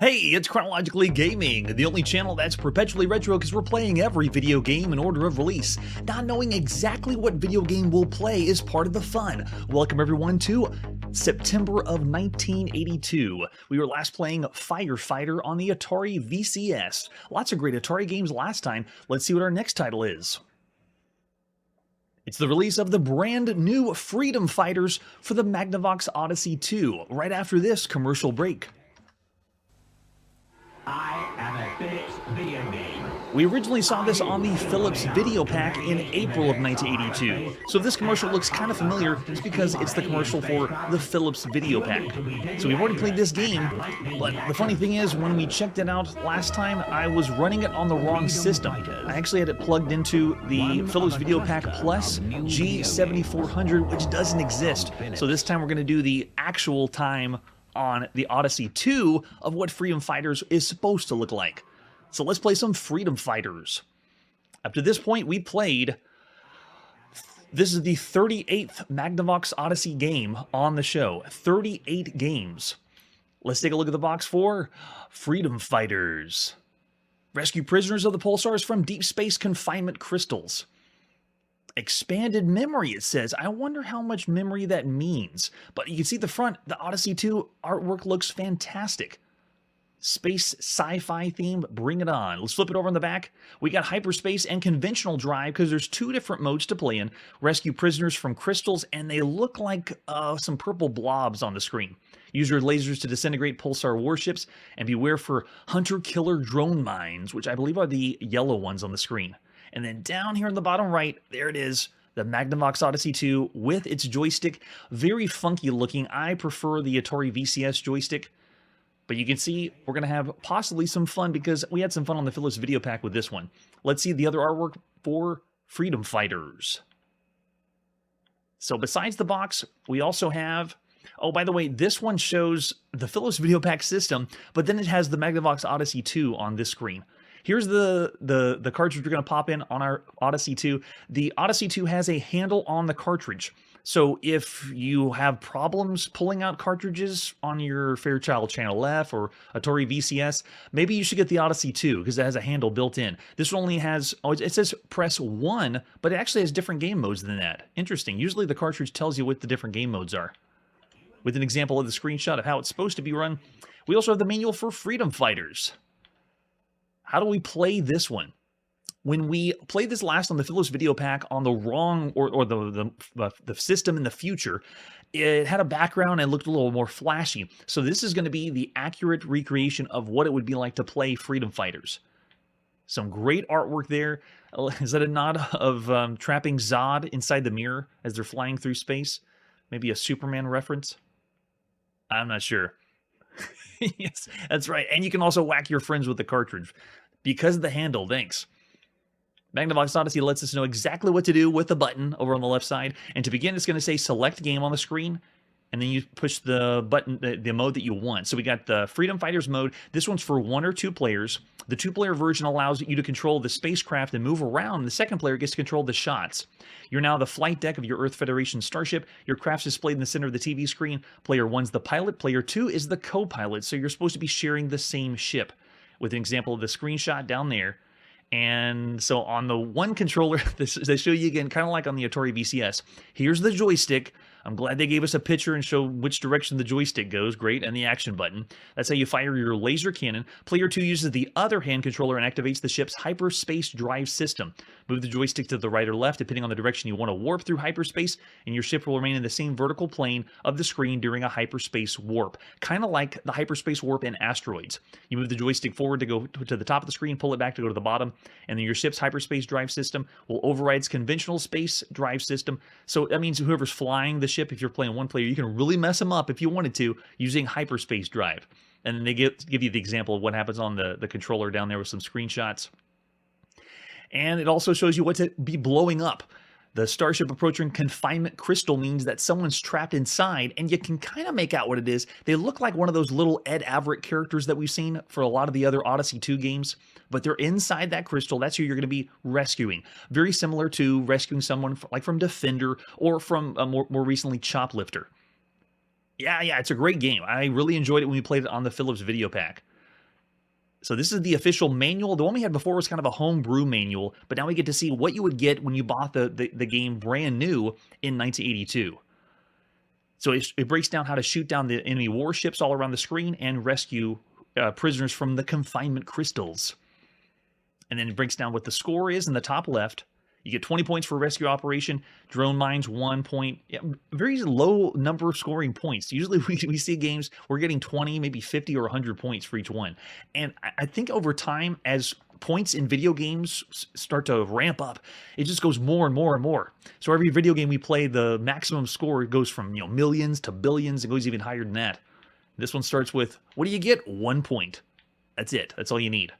Hey, it's Chronologically Gaming, the only channel that's perpetually retro because we're playing every video game in order of release. Not knowing exactly what video game we'll play is part of the fun. Welcome everyone to September of 1982. We were last playing Firefighter on the Atari VCS. Lots of great Atari games last time. Let's see what our next title is. It's the release of the brand new Freedom Fighters for the Magnavox Odyssey 2. Right after this commercial break. I am a Philips video game. We originally saw this on the Philips Video Pack in April of 1982. So if this commercial looks kind of familiar, it's because it's the commercial for the Philips Video Pack. So we've already played this game, but the funny thing is, when we checked it out last time, I was running it on the wrong system. I actually had it plugged into the Philips Video Pack Plus G7400, which doesn't exist. So this time we're going to do the actual time on the Odyssey 2 of what Freedom Fighters is supposed to look like. So let's play some Freedom Fighters. Up to this point, we played... This is the 38th Magnavox Odyssey game on the show. 38 games. Let's take a look at the box for Freedom Fighters. Rescue prisoners of the pulsars from deep space confinement crystals. Expanded memory, it says. I wonder how much memory that means. But you can see the front, the Odyssey 2 artwork looks fantastic. Space sci-fi theme, bring it on. Let's flip it over on the back. We got hyperspace and conventional drive because there's two different modes to play in. Rescue prisoners from crystals, and they look like some purple blobs on the screen. Use your lasers to disintegrate pulsar warships, and beware for hunter-killer drone mines, which I believe are the yellow ones on the screen. And then down here in the bottom right, there it is, the Magnavox Odyssey 2 with its joystick. Very funky looking. I prefer the Atari VCS joystick. But you can see we're going to have possibly some fun because we had some fun on the Philips Video Pack with this one. Let's see the other artwork for Freedom Fighters. So besides the box, we also have... Oh, by the way, this one shows the Philips Video Pack system, but then it has the Magnavox Odyssey 2 on this screen. Here's the cartridge we're going to pop in on our Odyssey 2. The Odyssey 2 has a handle on the cartridge. So if you have problems pulling out cartridges on your Fairchild Channel F or Atari VCS, maybe you should get the Odyssey 2 because it has a handle built in. This one only has, oh, it says press 1, but it actually has different game modes than that. Interesting. Usually the cartridge tells you what the different game modes are. With an example of the screenshot of how it's supposed to be run. We also have the manual for Freedom Fighters. How do we play this one? When we played this last on the Philips Video Pack on the wrong, or the system in the future, it had a background and looked a little more flashy. So this is going to be the accurate recreation of what it would be like to play Freedom Fighters. Some great artwork there. Is that a nod of trapping Zod inside the mirror as they're flying through space? Maybe a Superman reference? I'm not sure. Yes, that's right. And you can also whack your friends with the cartridge. Because of the handle, thanks. Magnavox Odyssey lets us know exactly what to do with the button over on the left side. And to begin, it's going to say select game on the screen. And then you push the button, the mode that you want. So we got the Freedom Fighters mode. This one's for 1 or 2 players. The 2-player version allows you to control the spacecraft and move around. The second player gets to control the shots. You're now the flight deck of your Earth Federation starship. Your craft's displayed in the center of the TV screen. Player 1's the pilot. Player 2 is the co-pilot. So you're supposed to be sharing the same ship. With an example of the screenshot down there. And so on the one controller, they show you again, kind of like on the Atari VCS. Here's the joystick. I'm glad they gave us a picture and show which direction the joystick goes. Great. And the action button. That's how you fire your laser cannon. Player 2 uses the other hand controller and activates the ship's hyperspace drive system. Move the joystick to the right or left, depending on the direction you want to warp through hyperspace, and your ship will remain in the same vertical plane of the screen during a hyperspace warp. Kind of like the hyperspace warp in Asteroids. You move the joystick forward to go to the top of the screen, pull it back to go to the bottom, and then your ship's hyperspace drive system will override its conventional space drive system. So that means whoever's flying the ship, if you're playing one player, you can really mess them up if you wanted to using hyperspace drive. And then they give you the example of what happens on the controller down there with some screenshots. And it also shows you what to be blowing up. The starship approaching confinement crystal means that someone's trapped inside, and you can kind of make out what it is. They look like one of those little Ed Averitt characters that we've seen for a lot of the other Odyssey 2 games, but they're inside that crystal. That's who you're going to be rescuing. Very similar to rescuing someone like from Defender or from more recently Choplifter. Yeah, it's a great game. I really enjoyed it when we played it on the Philips Video Pack. So this is the official manual. The one we had before was kind of a homebrew manual, but now we get to see what you would get when you bought the game brand new in 1982. So it breaks down how to shoot down the enemy warships all around the screen and rescue prisoners from the confinement crystals. And then it breaks down what the score is in the top left. You get 20 points for rescue operation. Drone mines, 1 point. Yeah, very low number of scoring points. Usually we see games, we're getting 20, maybe 50 or 100 points for each one. And I think over time, as points in video games start to ramp up, it just goes more and more and more. So every video game we play, the maximum score goes from millions to billions. It goes even higher than that. This one starts with, what do you get? 1 point. That's it. That's all you need.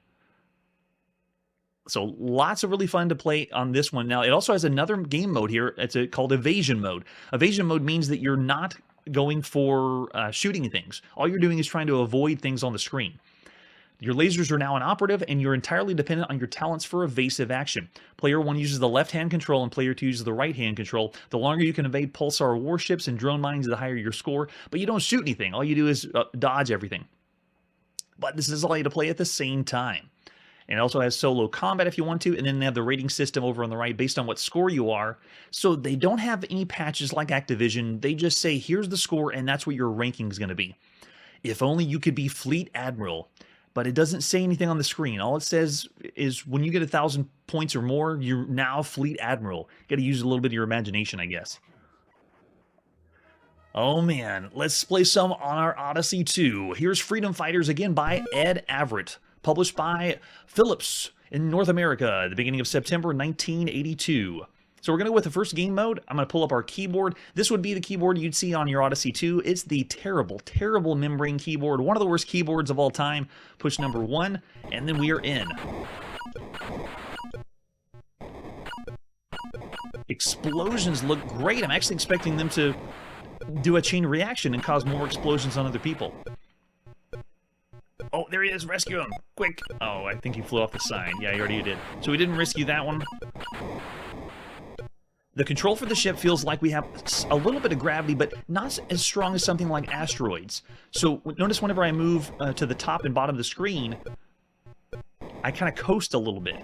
So lots of really fun to play on this one. Now, it also has another game mode here. It's called Evasion Mode. Evasion Mode means that you're not going for shooting things. All you're doing is trying to avoid things on the screen. Your lasers are now inoperative, and you're entirely dependent on your talents for evasive action. Player 1 uses the left-hand control, and Player 2 uses the right-hand control. The longer you can evade pulsar warships and drone mines, the higher your score. But you don't shoot anything. All you do is dodge everything. But this is all you to play at the same time. And it also has solo combat if you want to, and then they have the rating system over on the right based on what score you are. So they don't have any patches like Activision. They just say, here's the score, and that's what your ranking is going to be. If only you could be Fleet Admiral. But it doesn't say anything on the screen. All it says is when you get 1,000 points or more, you're now Fleet Admiral. Got to use a little bit of your imagination, I guess. Oh man, let's play some on our Odyssey 2. Here's Freedom Fighters again by Ed Averitt. Published by Philips in North America at the beginning of September 1982. So we're going to go with the first game mode. I'm going to pull up our keyboard. This would be the keyboard you'd see on your Odyssey 2. It's the terrible, terrible membrane keyboard. One of the worst keyboards of all time. Push number 1, and then we are in. Explosions look great. I'm actually expecting them to do a chain reaction and cause more explosions on other people. Oh, there he is. Rescue him. Quick. Oh, I think he flew off the side. Yeah, he already did. So we didn't rescue that one. The control for the ship feels like we have a little bit of gravity, but not as strong as something like asteroids. So notice whenever I move to the top and bottom of the screen, I kind of coast a little bit.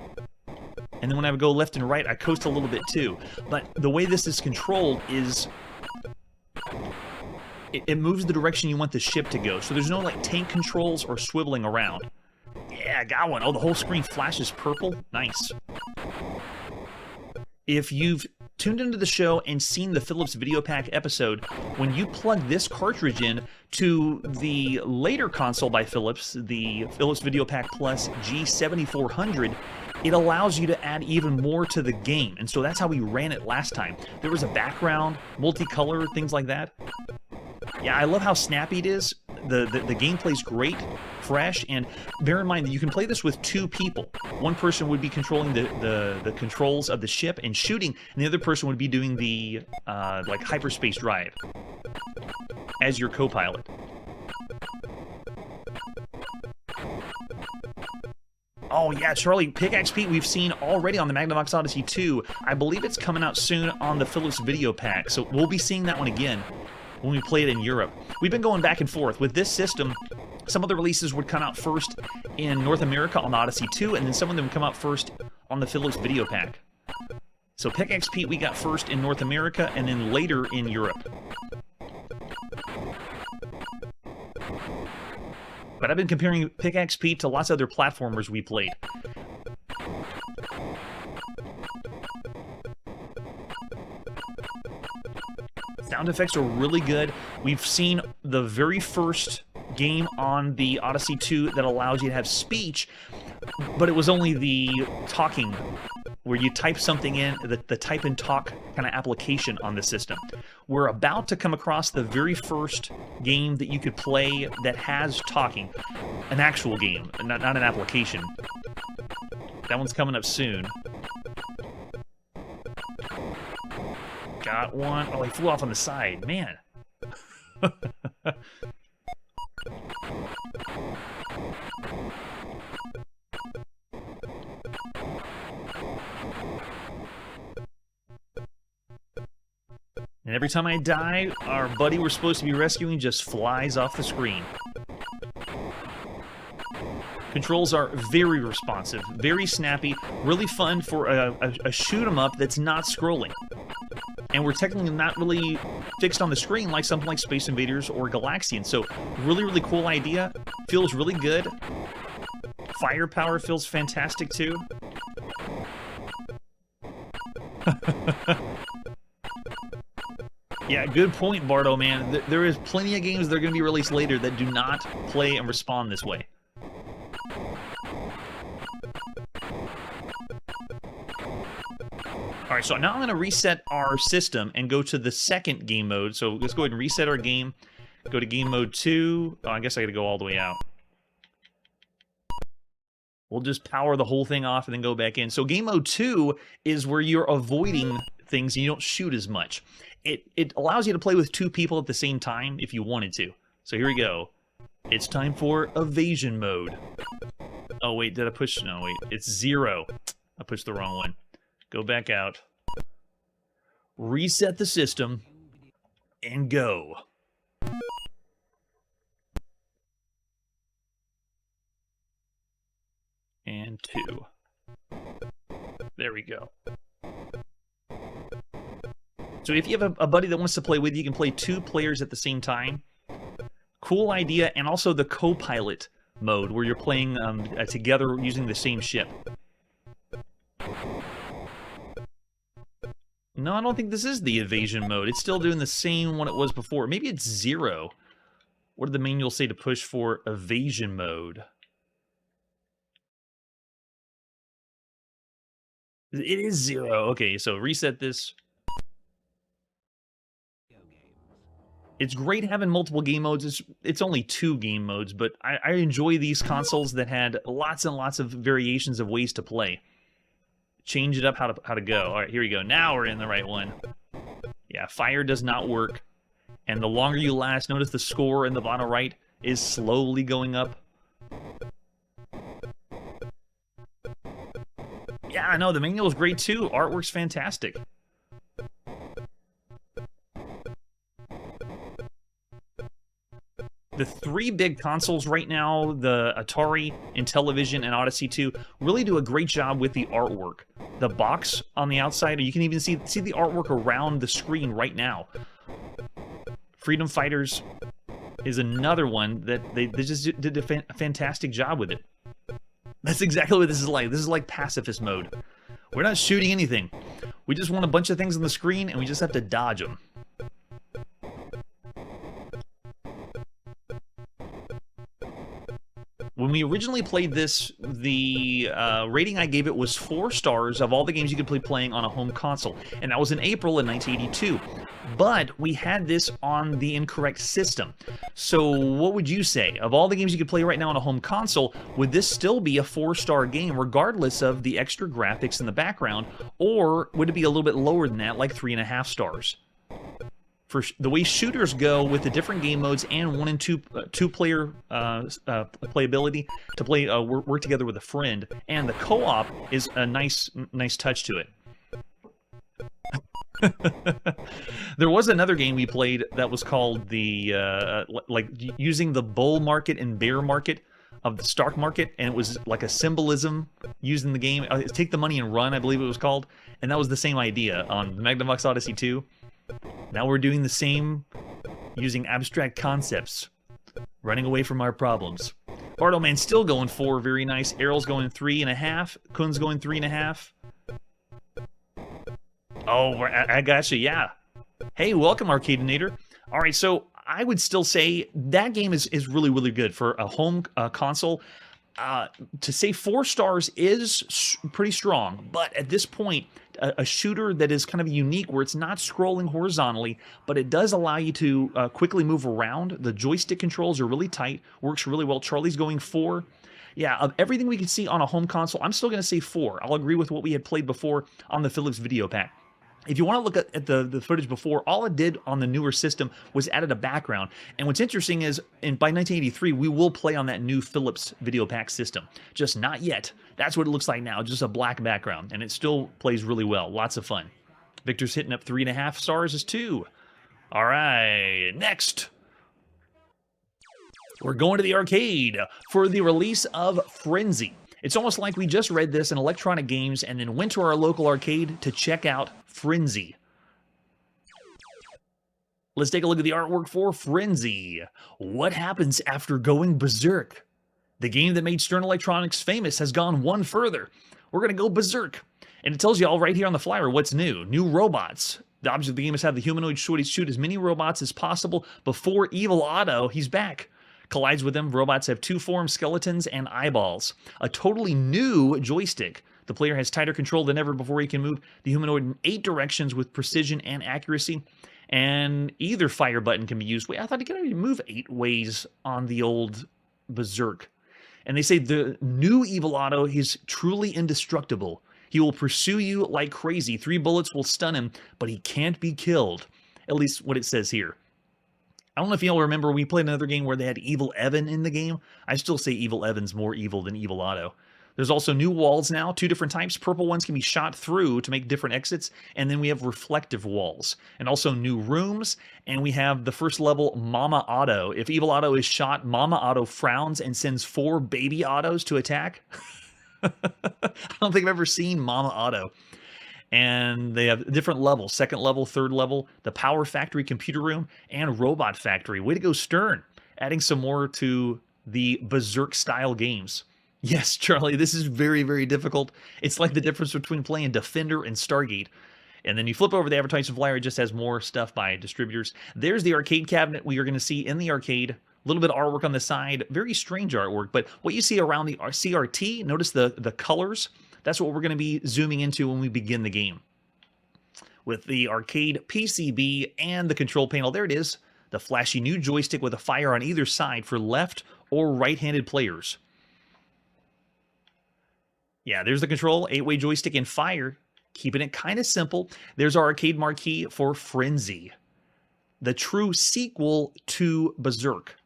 And then when I would go left and right, I coast a little bit too. But the way this is controlled is it moves the direction you want the ship to go. So there's no like tank controls or swiveling around. Yeah, got one. Oh, the whole screen flashes purple. Nice. If you've tuned into the show and seen the Philips Video Pack episode, when you plug this cartridge in to the later console by Philips, the Philips Video Pack Plus G7400, it allows you to add even more to the game. And so that's how we ran it last time. There was a background, multicolor, things like that. Yeah, I love how snappy it is. The gameplay's great, fresh, and bear in mind that you can play this with 2 people. One person would be controlling the controls of the ship and shooting, and the other person would be doing the like hyperspace drive as your co-pilot. Oh yeah, Charlie, Pickaxe Pete we've seen already on the Magnavox Odyssey 2. I believe it's coming out soon on the Philips Video Pack, so we'll be seeing that one again when we play it in Europe. We've been going back and forth. With this system, some of the releases would come out first in North America on the Odyssey 2, and then some of them come out first on the Philips Video Pack. So Pickaxe Pete we got first in North America, and then later in Europe. But I've been comparing Pickaxe Pete to lots of other platformers we played. Sound effects are really good. We've seen the very first game on the Odyssey 2 that allows you to have speech, but it was only the talking, where you type something in, the type and talk kind of application on the system. We're about to come across the very first game that you could play that has talking. An actual game, not an application. That one's coming up soon. Got one. Oh, he flew off on the side. Man. And every time I die, our buddy we're supposed to be rescuing just flies off the screen. Controls are very responsive, very snappy, really fun for a shoot-'em-up that's not scrolling. And we're technically not really fixed on the screen like something like Space Invaders or Galaxian. So really, really cool idea. Feels really good. Firepower feels fantastic too. Yeah, good point, Bardo, man. There is plenty of games that are going to be released later that do not play and respond this way. Alright, so now I'm going to reset our system and go to the second game mode. So let's go ahead and reset our game. Go to game mode 2. Oh, I guess I got to go all the way out. We'll just power the whole thing off and then go back in. So game mode 2 is where you're avoiding things and you don't shoot as much. It allows you to play with 2 people at the same time if you wanted to. So here we go. It's time for evasion mode. Oh, wait, did I push? No, wait, it's 0. I pushed the wrong one. Go back out. Reset the system. And go. And 2. There we go. So if you have a buddy that wants to play with you, you can play 2 players at the same time. Cool idea, and also the co-pilot mode, where you're playing together using the same ship. No, I don't think this is the evasion mode. It's still doing the same one it was before. Maybe it's 0. What did the manual say to push for evasion mode? It is 0. Okay, so reset this. It's great having multiple game modes. It's only 2 game modes, but I enjoy these consoles that had lots and lots of variations of ways to play. Change it up how to go. All right, here we go. Now we're in the right one. Yeah, fire does not work. And the longer you last, notice the score in the bottom right is slowly going up. Yeah, I know, the manual is great too. Artwork's fantastic. The 3 big consoles right now, the Atari, Intellivision, and Odyssey 2, really do a great job with the artwork. The box on the outside, you can even see the artwork around the screen right now. Freedom Fighters is another one that they just did a fantastic job with it. That's exactly what this is like. This is like pacifist mode. We're not shooting anything. We just want a bunch of things on the screen, and we just have to dodge them. When we originally played this, the rating I gave it was 4 stars of all the games you could play playing on a home console. And that was in April of 1982. But we had this on the incorrect system. So what would you say? Of all the games you could play right now on a home console, would this still be a 4-star game regardless of the extra graphics in the background? Or would it be a little bit lower than that, like 3.5 stars? For the way shooters go with the different game modes and 1 and 2 player playability to play work together with a friend, and the co-op is a nice touch to it. There was another game we played that was called the like using the bull market and bear market of the stock market, and it was like a symbolism used in the game. Take the money and run, I believe it was called, and that was the same idea on Magnavox Odyssey 2. Now we're doing the same, using abstract concepts, running away from our problems. Bardo Man still going 4, very nice. Errol's going 3.5. Kun's going 3.5. Oh, I got you, yeah. Hey, welcome, Arcadeinator. All right, so I would still say that game is really, really good for a home console. To say 4 stars is pretty strong, but at this point, a shooter that is kind of unique where it's not scrolling horizontally, but it does allow you to quickly move around. The joystick controls are really tight, works really well. Charlie's going 4. Yeah, of everything we can see on a home console, I'm still going to say 4. I'll agree with what we had played before on the Philips video pack. If you want to look at the footage before, all it did on the newer system was added a background. And what's interesting is, by 1983, we will play on that new Philips video pack system. Just not yet. That's what it looks like now, just a black background. And it still plays really well. Lots of fun. Victor's hitting up 3.5 stars as 2. All right, next. We're going to the arcade for the release of Frenzy. It's almost like we just read this in Electronic Games and then went to our local arcade to check out Frenzy. Let's take a look at the artwork for Frenzy. What happens after going berserk? The game that made Stern Electronics famous has gone one further. We're going to go berserk. And it tells you all right here on the flyer what's new. New robots. The object of the game is to have the humanoid shoot as many robots as possible before Evil Otto, he's back, collides with them. Robots have two forms, skeletons and eyeballs. A totally new joystick. The player has tighter control than ever before he can move the humanoid in 8 directions with precision and accuracy. And either fire button can be used. Wait, I thought you could already move 8 ways on the old Berserk. And they say the new Evil Otto is truly indestructible. He will pursue you like crazy. 3 bullets will stun him, but he can't be killed. At least what it says here. I don't know if y'all remember, we played another game where they had Evil Evan in the game. I still say Evil Evan's more evil than Evil Otto. There's also new walls now, 2 different types. Purple ones can be shot through to make different exits, and then we have reflective walls. And also new rooms, and we have the first level, Mama Otto. If Evil Otto is shot, Mama Otto frowns and sends 4 baby Ottos to attack. I don't think I've ever seen Mama Otto. And they have different levels, 2nd level, 3rd level, the Power Factory Computer Room, and Robot Factory. Way to go, Stern. Adding some more to the Berserk-style games. Yes, Charlie, this is very, very difficult. It's like the difference between playing Defender and Stargate. And then you flip over the advertising flyer, it just has more stuff by distributors. There's the arcade cabinet we are going to see in the arcade. A little bit of artwork on the side, very strange artwork. But what you see around the CRT, notice the colors. That's what we're going to be zooming into when we begin the game. With the arcade PCB and the control panel, there it is. The flashy new joystick with a fire on either side for left or right-handed players. Yeah, there's the control, 8-way joystick and fire, keeping it kind of simple. There's our arcade marquee for Frenzy, the true sequel to Berserk,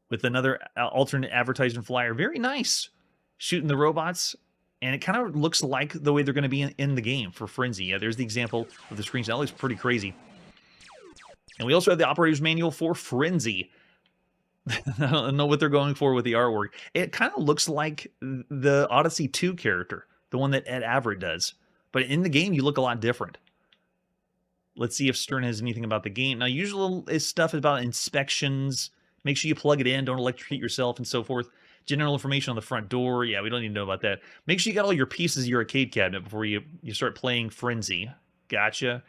with another alternate advertisement flyer. Very nice, shooting the robots, and it kind of looks like the way they're going to be in the game for Frenzy. Yeah, there's the example of the screens. That looks pretty crazy. And we also have the operator's manual for Frenzy. I don't know what they're going for with the artwork. It kind of looks like the Odyssey 2 character, the one that Ed Averitt does. But in the game, you look a lot different. Let's see if Stern has anything about the game. Now, usual stuff about inspections. Make sure you plug it in. Don't electrocute yourself and so forth. General information on the front door. Yeah, we don't need to know about that. Make sure you got all your pieces of your arcade cabinet before you start playing Frenzy. Gotcha.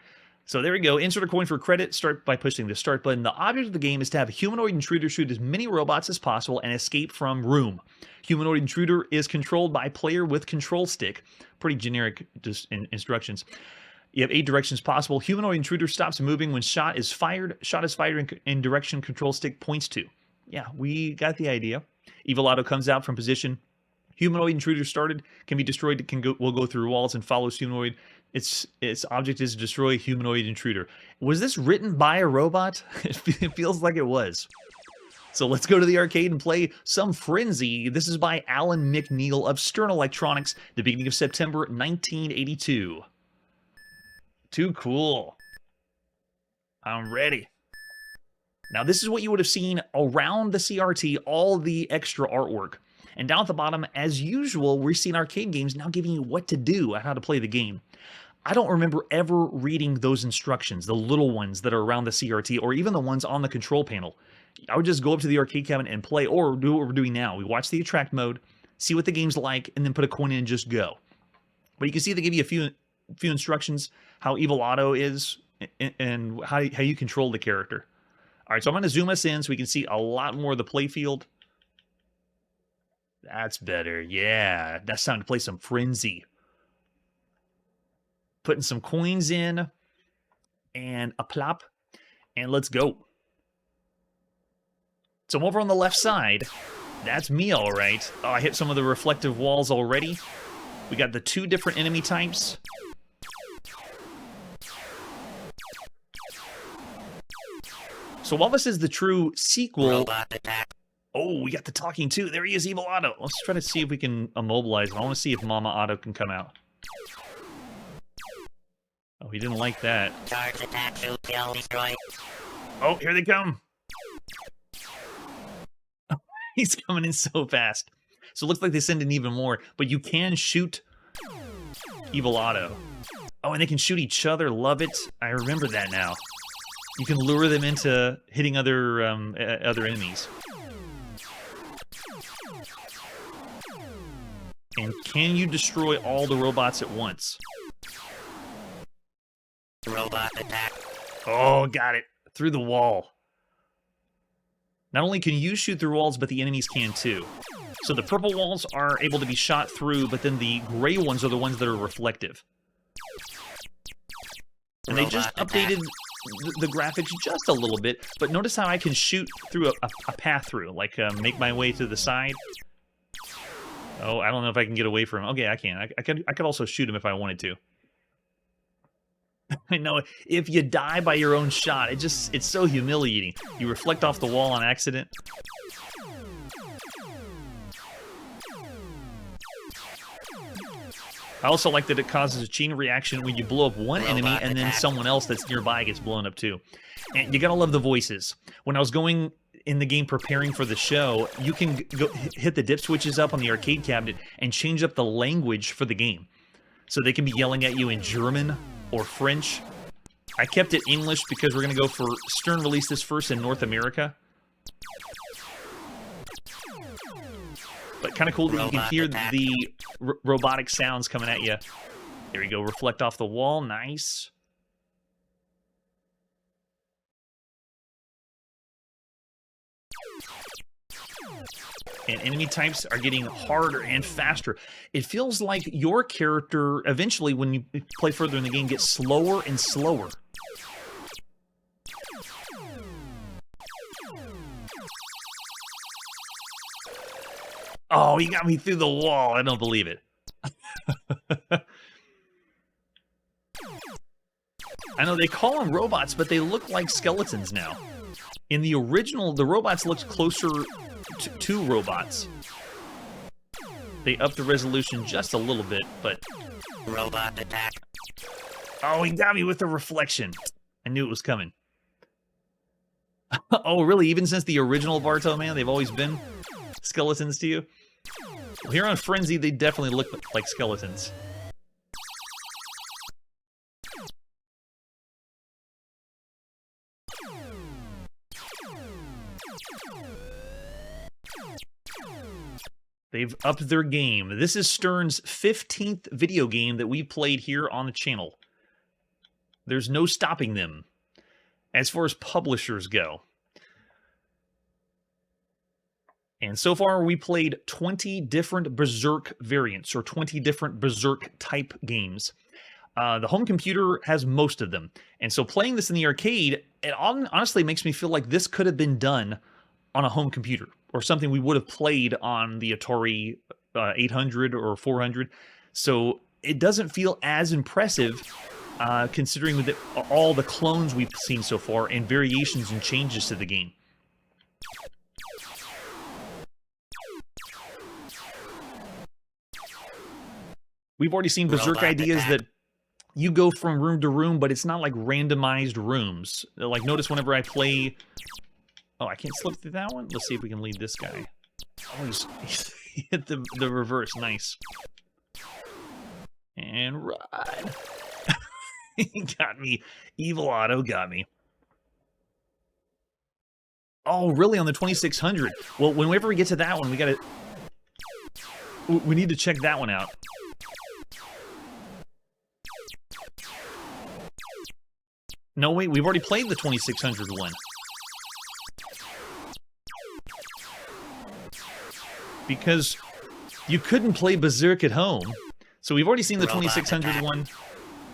So there we go. Insert a coin for credit. Start by pushing the start button. The object of the game is to have a humanoid intruder shoot as many robots as possible and escape from room. Humanoid intruder is controlled by player with control stick. Pretty generic instructions. You have 8 directions possible. Humanoid intruder stops moving when shot is fired. Shot is fired in direction control stick points to. Yeah, we got the idea. Evil Otto comes out from position. Humanoid intruder started, can be destroyed, will go through walls and follows humanoid. Its object is to destroy humanoid intruder. Was this written by a robot? It feels like it was. So let's go to the arcade and play some Frenzy. This is by Alan McNeil of Stern Electronics, the beginning of September 1982. Too cool. I'm ready. Now this is what you would have seen around the CRT, all the extra artwork. And down at the bottom, as usual, we're seeing arcade games now giving you what to do and how to play the game. I don't remember ever reading those instructions, the little ones that are around the CRT, or even the ones on the control panel. I would just go up to the arcade cabinet and play, or do what we're doing now. We watch the attract mode, see what the game's like, and then put a coin in and just go. But you can see they give you a few instructions, how Evil Otto is, and how you control the character. All right, so I'm going to zoom us in so we can see a lot more of the playfield. That's better. Yeah, that's time to play some Frenzy. Putting some coins in and a plop, and let's go. So I'm over on the left side. That's me, all right. Oh, I hit some of the reflective walls already. We got the 2 different enemy types. So while this is the true sequel... Oh, we got the talking too. There he is, Evil Otto. Let's try to see if we can immobilize him. I want to see if Mama Otto can come out. Oh, he didn't like that. Charge attack, shoot, kill, destroy. Oh, here they come. He's coming in so fast. So it looks like they send in even more, but you can shoot Evil Otto. Oh, and they can shoot each other. Love it. I remember that now. You can lure them into hitting other enemies. And can you destroy all the robots at once? Robot attack. Oh, got it. Through the wall. Not only can you shoot through walls, but the enemies can too. So the purple walls are able to be shot through, but then the gray ones are the ones that are reflective. And they just updated the graphics just a little bit, but notice how I can shoot through a path through, like make my way to the side. Oh, I don't know if I can get away from him. Okay, I can. I could also shoot him if I wanted to. I know, if you die by your own shot, it's so humiliating. You reflect off the wall on accident. I also like that it causes a chain reaction when you blow up one enemy and then someone else that's nearby gets blown up too. And you gotta love the voices. When I was going in the game preparing for the show, you can go hit the dip switches up on the arcade cabinet and change up the language for the game. So they can be yelling at you in German or French. I kept it English because we're going to go for Stern release this first in North America. But kind of cool that you can hear the robotic sounds coming at you. There we go, reflect off the wall, nice. And enemy types are getting harder and faster. It feels like your character, eventually, when you play further in the game, gets slower and slower. Oh, he got me through the wall. I don't believe it. I know they call them robots, but they look like skeletons now. In the original, the robots looked closer to robots. They upped the resolution just a little bit, but... Robot attack. Oh, he got me with the reflection. I knew it was coming. Oh, really? Even since the original Bartow, man, they've always been skeletons to you? Well, here on Frenzy, they definitely look like skeletons. They've upped their game. This is Stern's 15th video game that we played here on the channel. There's no stopping them as far as publishers go. And so far, we played 20 different Berzerk variants, or 20 different Berzerk-type games. The home computer has most of them. And so playing this in the arcade, it honestly makes me feel like this could have been done on a home computer, or something we would have played on the Atari 800 or 400. So it doesn't feel as impressive, considering all the clones we've seen so far and variations and changes to the game. We've already seen Berzerk ideas that you go from room to room, but it's not like randomized rooms. Like, notice whenever I play... Oh, I can't slip through that one? Let's see if we can lead this guy. Oh, he hit the reverse. Nice. And run. He got me. Evil Otto got me. Oh, really? On the 2600? Well, whenever we get to that one, we need to check that one out. No, wait, we've already played the 2600 one. Because you couldn't play Berzerk at home. So we've already seen the 2600 one,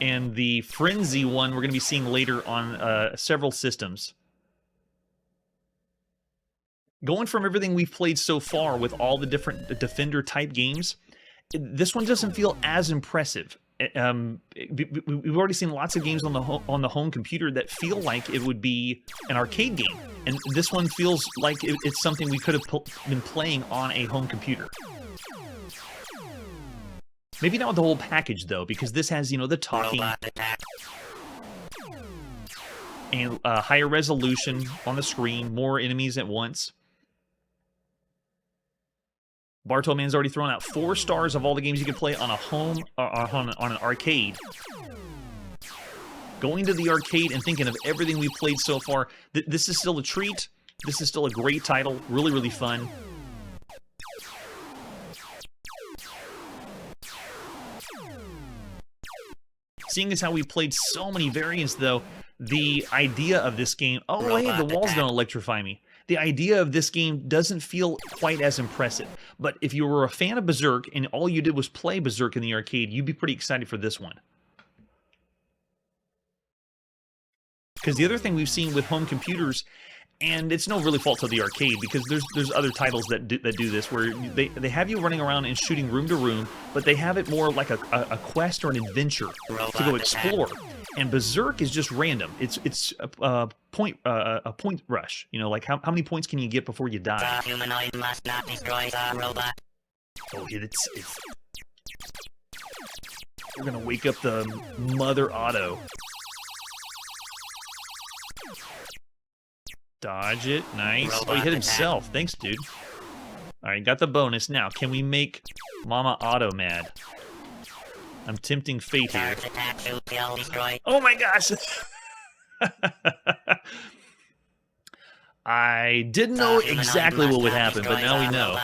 and the Frenzy one we're going to be seeing later on several systems. Going from everything we've played so far with all the different Defender-type games, this one doesn't feel as impressive. We've already seen lots of games on the home computer that feel like it would be an arcade game, and this one feels like it's something we could have been playing on a home computer. Maybe not with the whole package though, because this has, you know, the talking and higher resolution on the screen, more enemies at once. Bartolman's already thrown out 4 stars of all the games you could play on a home on an arcade. Going to the arcade and thinking of everything we've played so far, this is still a treat. This is still a great title. Really, really fun. Seeing as how we played so many variants, though, the idea of this game... Oh, hey, the walls don't electrify me. The idea of this game doesn't feel quite as impressive. But if you were a fan of Berzerk and all you did was play Berzerk in the arcade, you'd be pretty excited for this one. Because the other thing we've seen with home computers, and it's no really fault to the arcade, because there's other titles that do this, where they have you running around and shooting room to room, but they have it more like a quest or an adventure to go explore. And Berzerk is just random. It's a point rush. You know, like how many points can you get before you die? The humanoid must not destroy the robot. Oh, it's we're gonna wake up the Mother Auto. Dodge it. Nice. Oh, he hit himself. Thanks, dude. Alright, got the bonus. Now, can we make Mama Auto mad? I'm tempting fate here. Oh my gosh! I didn't know exactly what would happen, but now we know.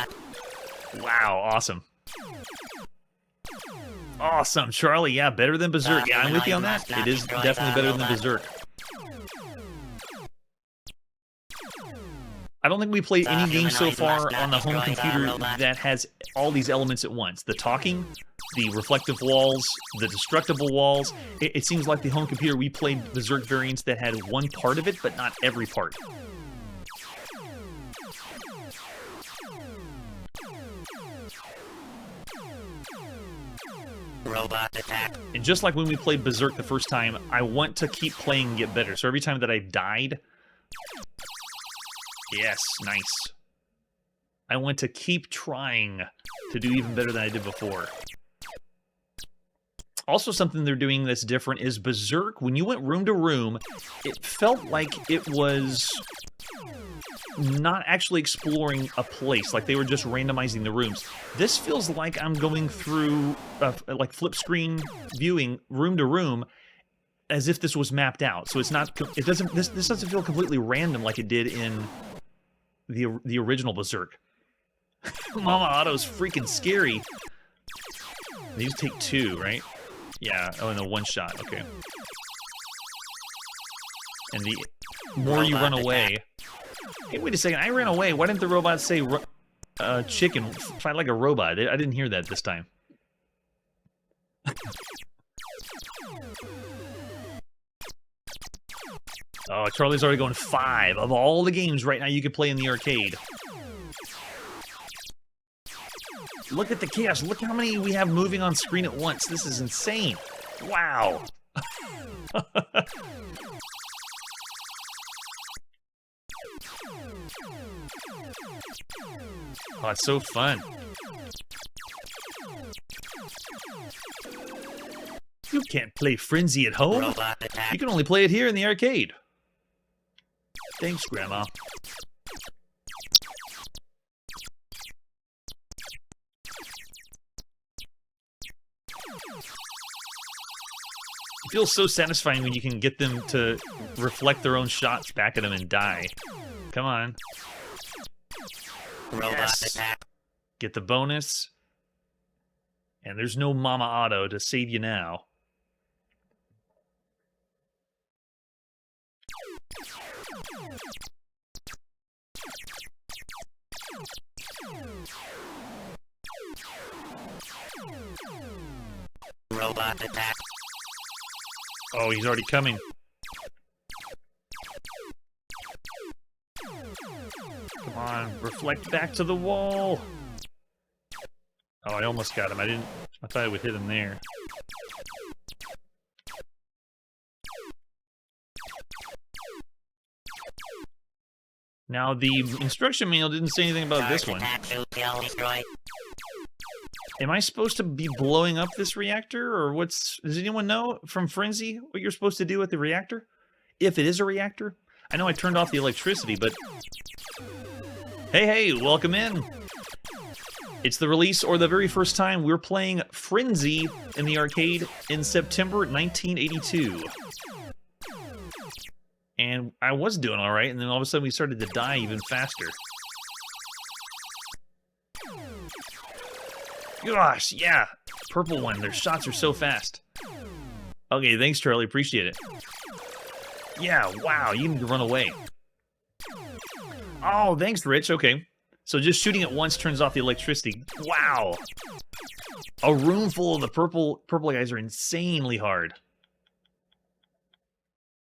Wow, awesome. Awesome, Charlie. Yeah, better than Berzerk. Yeah, I'm with you on that. It is definitely better than Berzerk. I don't think we played any game so far on the home computer that has all these elements at once. The talking, the reflective walls, the destructible walls. It seems like the home computer we played Berzerk variants that had one part of it, but not every part. Robot attack. And just like when we played Berzerk the first time, I want to keep playing and get better. So every time that I died... Yes, nice. I want to keep trying to do even better than I did before. Also, something they're doing that's different is Berzerk, when you went room to room, it felt like it was not actually exploring a place, like they were just randomizing the rooms. This feels like I'm going through, like flip screen viewing, room to room, as if this was mapped out. So it's not, it doesn't, this doesn't feel completely random like it did in the original Berzerk. Mama Auto's freaking scary. They just take 2, right? Yeah, oh, and the one shot, okay. And the more you run away... Hey, wait a second, I ran away. Why didn't the robot say, chicken, fight like a robot? I didn't hear that this time. Oh, Charlie's already going 5 of all the games right now you could play in the arcade. Look at the chaos. Look how many we have moving on screen at once. This is insane. Wow. Oh, it's so fun. You can't play Frenzy at home. You can only play it here in the arcade. Thanks, Grandma. It feels so satisfying when you can get them to reflect their own shots back at them and die. Come on. Yes. Get the bonus. And there's no Mama Auto to save you now. Robot attack. Oh, he's already coming. Come on, reflect back to the wall. Oh, I almost got him. I thought I would hit him there. Now, the instruction manual didn't say anything about this one. Am I supposed to be blowing up this reactor, or what's... Does anyone know from Frenzy what you're supposed to do with the reactor? If it is a reactor? I know I turned off the electricity, but... Hey, welcome in! It's the release, or the very first time we're playing Frenzy in the arcade in September 1982. And I was doing all right, and then all of a sudden we started to die even faster. Gosh, yeah. Purple one, their shots are so fast. Okay, thanks, Charlie. Appreciate it. Yeah, wow, you need to run away. Oh, thanks, Rich. Okay. So just shooting it once turns off the electricity. Wow. A room full of the purple guys are insanely hard.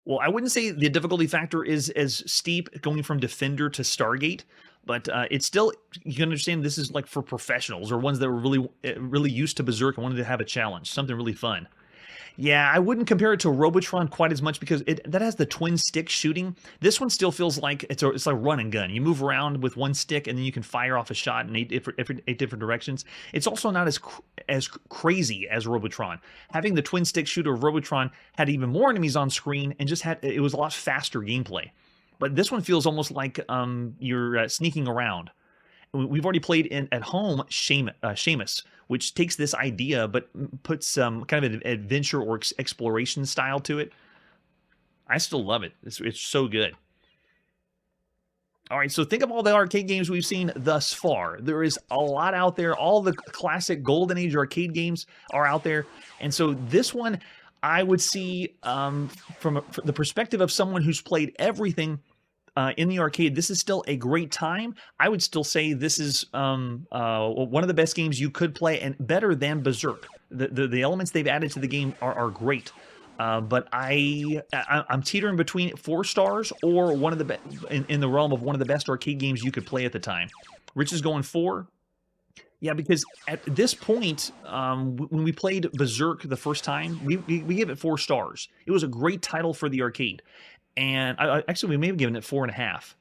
Well, I wouldn't say the difficulty factor is as steep going from Defender to Stargate, but it's still, you can understand this is like for professionals or ones that were really used to Berzerk and wanted to have a challenge, something really fun. Yeah, I wouldn't compare it to Robotron quite as much because that has the twin stick shooting. This one still feels like it's like run and gun. You move around with one stick and then you can fire off a shot in eight different directions. It's also not as crazy as Robotron. Having the twin stick shooter of Robotron had even more enemies on screen and it was a lot faster gameplay. But this one feels almost like you're sneaking around. We've already played at home Seamus, which takes this idea but puts some kind of an adventure or exploration style to it. I still love it. It's so good. All right, so think of all the arcade games we've seen thus far. There is a lot out there. All the classic Golden Age arcade games are out there. And so this one, I would see from the perspective of someone who's played everything in the arcade, this is still a great time. I would still say this is one of the best games you could play, and better than Berzerk. The elements they've added to the game are great. But I'm teetering between 4 stars or one of the in the realm of one of the best arcade games you could play at the time. Rich is going 4. Yeah, because at this point, when we played Berzerk the first time, we gave it 4 stars. It was a great title for the arcade. And actually, we may have given it 4.5.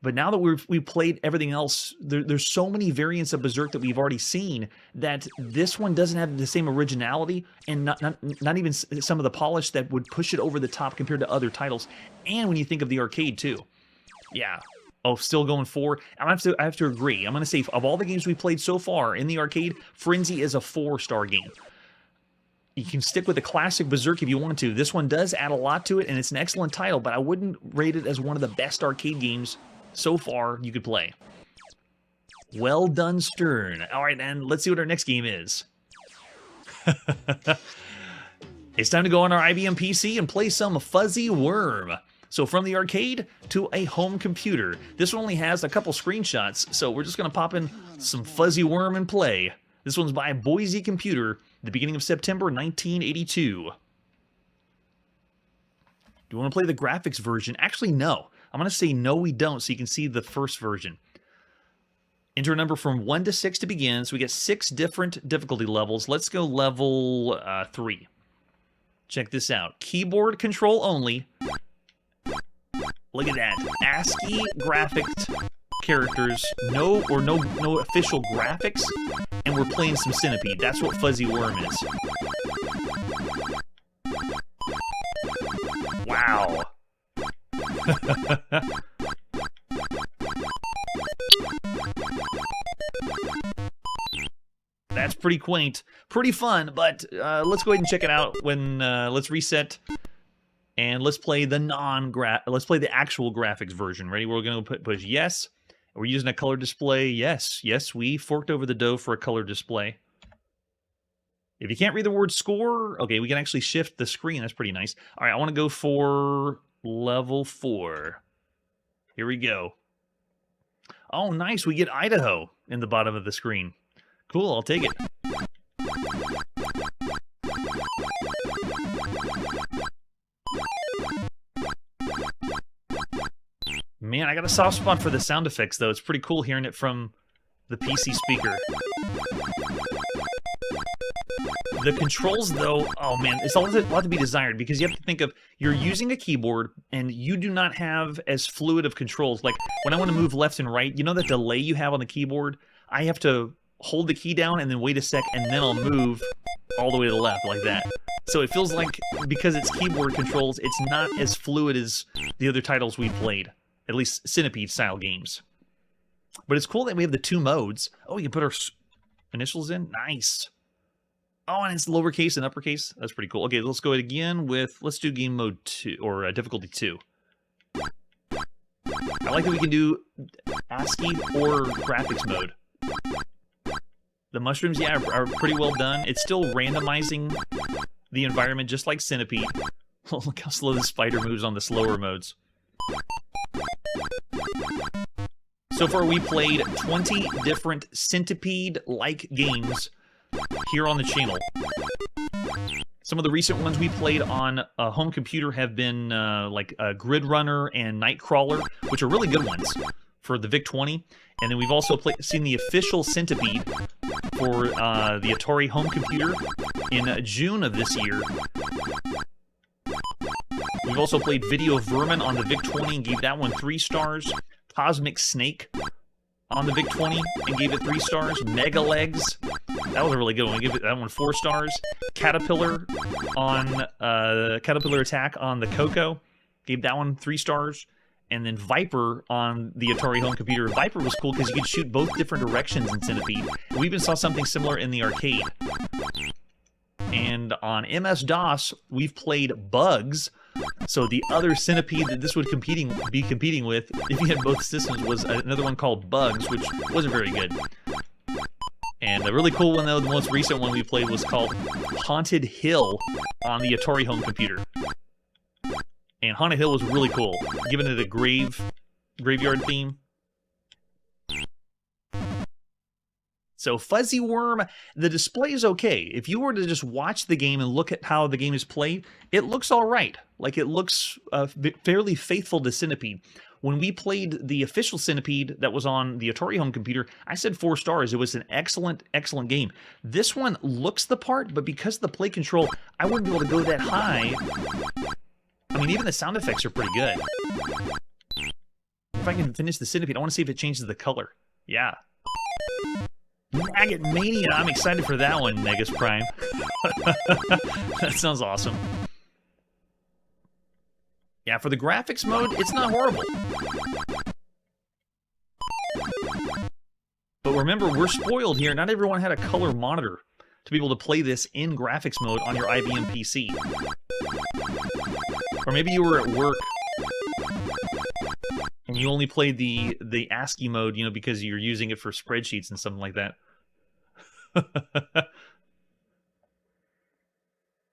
But now that we've played everything else, there's so many variants of Berzerk that we've already seen that this one doesn't have the same originality and not even some of the polish that would push it over the top compared to other titles. And when you think of the arcade too, yeah. Oh, still going 4. I have to agree. I'm going to say of all the games we played so far in the arcade, Frenzy is a 4-star game. You can stick with the classic Berzerk if you want to. This one does add a lot to it, and it's an excellent title, but I wouldn't rate it as one of the best arcade games so far you could play. Well done, Stern. All right, and let's see what our next game is. It's time to go on our IBM PC and play some Fuzzy Worm. So from the arcade to a home computer. This one only has a couple screenshots, so we're just going to pop in some Fuzzy Worm and play. This one's by Boise Computer, the beginning of September 1982. Do you want to play the graphics version? Actually, no. I'm going to say no, we don't, so you can see the first version. Enter a number from 1 to 6 to begin, so we get 6 different difficulty levels. Let's go level 3. Check this out. Keyboard control only. Look at that. ASCII graphics characters, no official graphics, and we're playing some Centipede. That's what Fuzzy Worm is. Wow. That's pretty quaint, pretty fun, but let's go ahead and check it out when let's reset. And let's play the actual graphics version. Ready? We're going to push yes. We're using a color display. Yes, we forked over the dough for a color display. If you can't read the word score, okay, we can actually shift the screen. That's pretty nice. All right, I want to go for level 4. Here we go. Oh, nice. We get Idaho in the bottom of the screen. Cool, I'll take it. Man, I got a soft spot for the sound effects, though. It's pretty cool hearing it from the PC speaker. The controls, though, oh man, it's a lot to be desired, because you have to think of, you're using a keyboard, and you do not have as fluid of controls. Like, when I want to move left and right, you know that delay you have on the keyboard? I have to hold the key down and then wait a sec, and then I'll move all the way to the left, like that. So it feels like, because it's keyboard controls, it's not as fluid as the other titles we've played. At least Centipede-style games. But it's cool that we have the 2 modes. Oh, you can put our initials in? Nice. Oh, and it's lowercase and uppercase. That's pretty cool. Okay, let's go again with, let's do game mode 2, or difficulty 2. I like that we can do ASCII or graphics mode. The mushrooms, yeah, are pretty well done. It's still randomizing the environment just like Centipede. Look how slow the spider moves on the slower modes. So far, we played 20 different Centipede-like games here on the channel. Some of the recent ones we played on a home computer have been like Grid Runner and Nightcrawler, which are really good ones for the VIC-20. And then we've also seen the official Centipede for the Atari home computer in June of this year. We've also played Video Vermin on the VIC-20 and gave that one 3 stars. Cosmic Snake on the VIC-20 and gave it 3 stars. Mega Legs, that was a really good one. I gave that one 4 stars. Caterpillar on Caterpillar Attack on the Coco, gave that one 3 stars. And then Viper on the Atari home computer. Viper was cool because you could shoot both different directions in Centipede. We even saw something similar in the arcade. And on MS-DOS, we've played Bugs. So the other Centipede that this would be competing with, if you had both systems, was another one called Bugs, which wasn't very good. And a really cool one, though, the most recent one we played was called Haunted Hill on the Atari home computer. And Haunted Hill was really cool, giving it a graveyard theme. So Fuzzy Worm, the display is okay. If you were to just watch the game and look at how the game is played, it looks all right. Like, it looks fairly faithful to Centipede. When we played the official Centipede that was on the Atari home computer, I said 4 stars. It was an excellent, excellent game. This one looks the part, but because of the play control, I wouldn't be able to go that high. I mean, even the sound effects are pretty good. If I can finish the Centipede, I want to see if it changes the color. Yeah. Maggot Mania, I'm excited for that one, Megas Prime. That sounds awesome. Yeah, for the graphics mode, it's not horrible. But remember, we're spoiled here. Not everyone had a color monitor to be able to play this in graphics mode on your IBM PC. Or maybe you were at work and you only played the ASCII mode, you know, because you're using it for spreadsheets and something like that.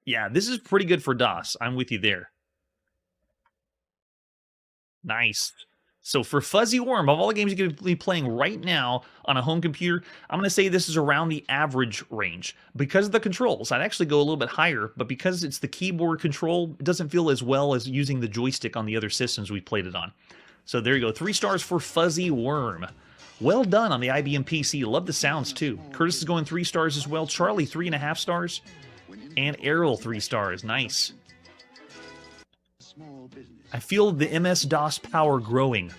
Yeah, this is pretty good for DOS. I'm with you there. Nice. So for Fuzzy Worm, of all the games you could be playing right now on a home computer, I'm going to say this is around the average range. Because of the controls, I'd actually go a little bit higher, but because it's the keyboard control, it doesn't feel as well as using the joystick on the other systems we played it on. So there you go, 3 stars for Fuzzy Worm. Well done on the IBM PC. Love the sounds too. Curtis is going 3 stars as well. Charlie, 3.5 stars. And Errol, 3 stars. Nice. I feel the MS-DOS power growing.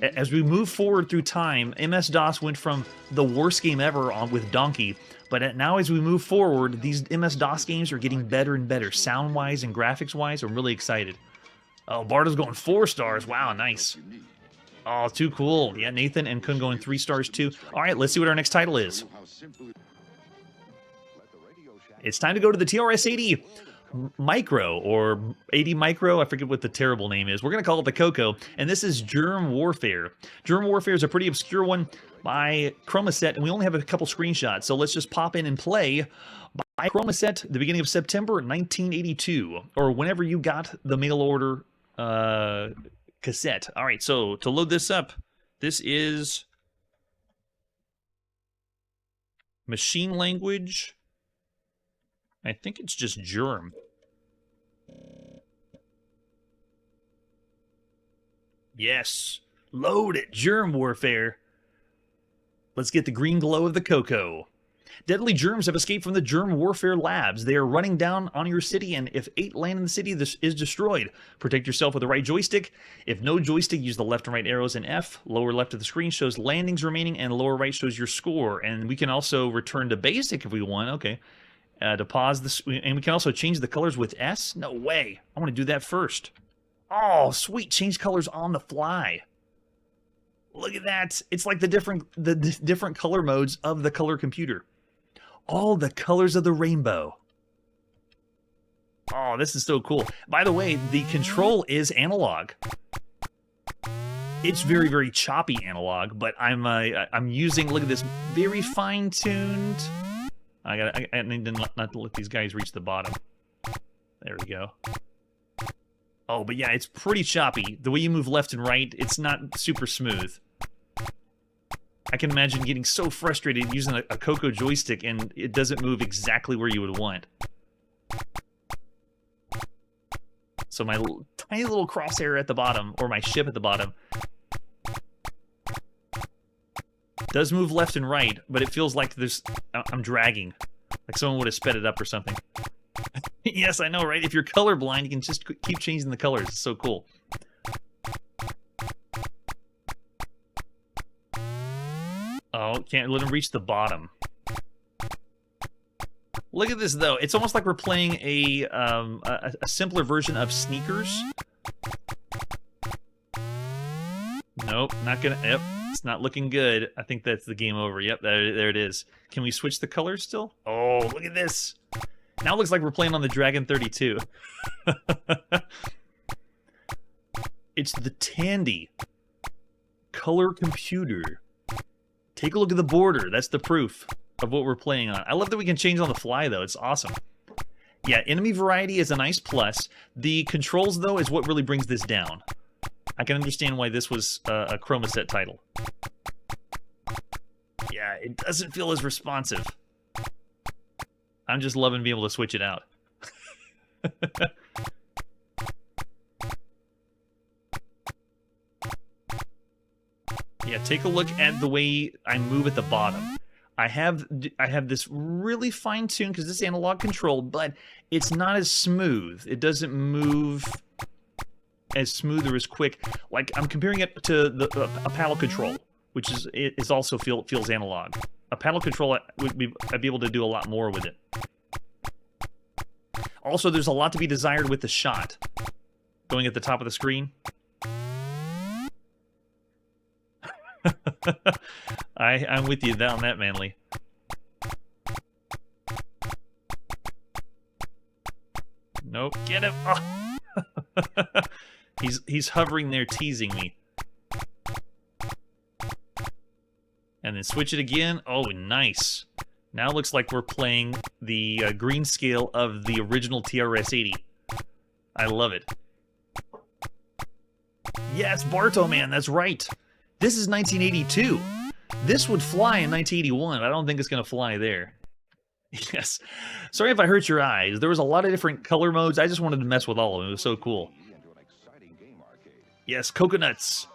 As we move forward through time, MS-DOS went from the worst game ever with Donkey, but now as we move forward, these MS-DOS games are getting better and better, sound-wise and graphics-wise. I'm really excited. Oh, Barto's going 4 stars. Wow, nice. Oh, too cool. Yeah, Nathan and Kun going 3 stars too. All right, let's see what our next title is. It's time to go to the TRS-80 Micro, or 80 Micro, I forget what the terrible name is. We're going to call it the Coco, and this is Germ Warfare. Germ Warfare is a pretty obscure one by Chromaset, and we only have a couple screenshots, so let's just pop in and play by Chromaset the beginning of September 1982, or whenever you got the mail order cassette. All right, so to load this up, this is machine language. I think it's just Germ. Yes, load it, Germ Warfare. Let's get the green glow of the Coco. Deadly germs have escaped from the Germ Warfare labs. They are running down on your city, and if 8 land in the city, this is destroyed. Protect yourself with the right joystick. If no joystick, use the left and right arrows in F. Lower left of the screen shows landings remaining, and lower right shows your score. And we can also return to basic if we want. Okay. To pause this, and we can also change the colors with S? No way. I want to do that first. Oh, sweet. Change colors on the fly. Look at that. It's like the different color modes of the color computer. All the colors of the rainbow. Oh, this is so cool. By the way, the control is analog. It's very, very choppy analog, but I'm using, look at this, very fine-tuned. I need not to let these guys reach the bottom. There we go. Oh, but yeah, it's pretty choppy. The way you move left and right, it's not super smooth. I can imagine getting so frustrated using a Coco joystick and it doesn't move exactly where you would want. So my tiny little crosshair at the bottom, or my ship at the bottom, does move left and right, but it feels like I'm dragging. Like someone would have sped it up or something. Yes, I know, right? If you're colorblind, you can just keep changing the colors. It's so cool. Oh, can't let him reach the bottom. Look at this, though. It's almost like we're playing a simpler version of Sneakers. Nope, not gonna. Yep, it's not looking good. I think that's the game over. Yep, there it is. Can we switch the colors still? Oh, look at this. Now it looks like we're playing on the Dragon 32. It's the Tandy color computer. Take a look at the border. That's the proof of what we're playing on. I love that we can change on the fly, though. It's awesome. Yeah, enemy variety is a nice plus. The controls, though, is what really brings this down. I can understand why this was a Chroma Set title. Yeah, it doesn't feel as responsive. I'm just loving being able to switch it out. Yeah, take a look at the way I move at the bottom. I have this really fine-tuned, because it's analog control, but it's not as smooth. It doesn't move as smooth or as quick. Like, I'm comparing it to a paddle control, which is also feels analog. A paddle control, I'd be able to do a lot more with it. Also, there's a lot to be desired with the shot. Going at the top of the screen. I'm with you on that, Manly. Nope, get him! Oh. He's hovering there, teasing me. And then switch it again. Oh, nice. Now it looks like we're playing the green scale of the original TRS-80. I love it. Yes, Barto, man, that's right. This is 1982. This would fly in 1981. I don't think it's going to fly there. Yes. Sorry if I hurt your eyes. There was a lot of different color modes. I just wanted to mess with all of them. It was so cool. Yes, coconuts.